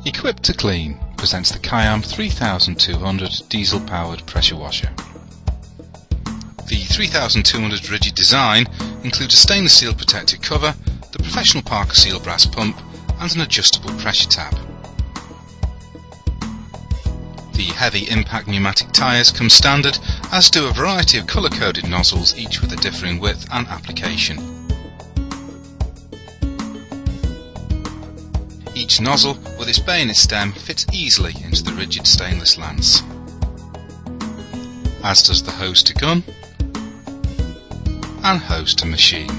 Equipped to Clean presents the KM3200 diesel-powered pressure washer. The 3200 rigid design includes a stainless steel protective cover, the professional Parker Seal brass pump and an adjustable pressure tab. The heavy impact pneumatic tyres come standard, as do a variety of colour-coded nozzles, each with a differing width and application. Each nozzle, with its bayonet stem, fits easily into the rigid stainless lance, as does the hose to gun and hose to machine.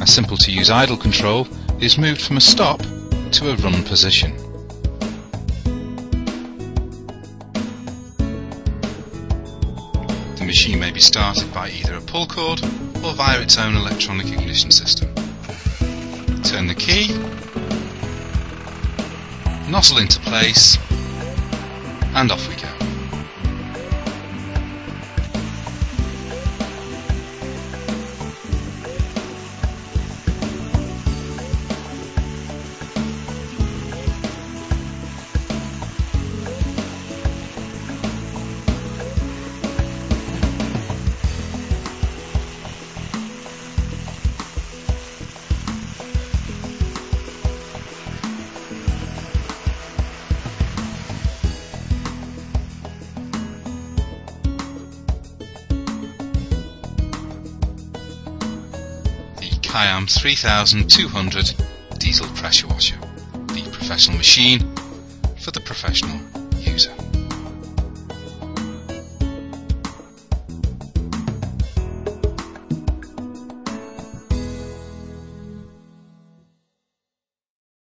A simple to use idle control is moved from a stop to a run position. The machine may be started by either a pull cord or via its own electronic ignition system. Turn the key, nozzle into place, and off we go. KM3200 diesel pressure washer, the professional machine for the professional user.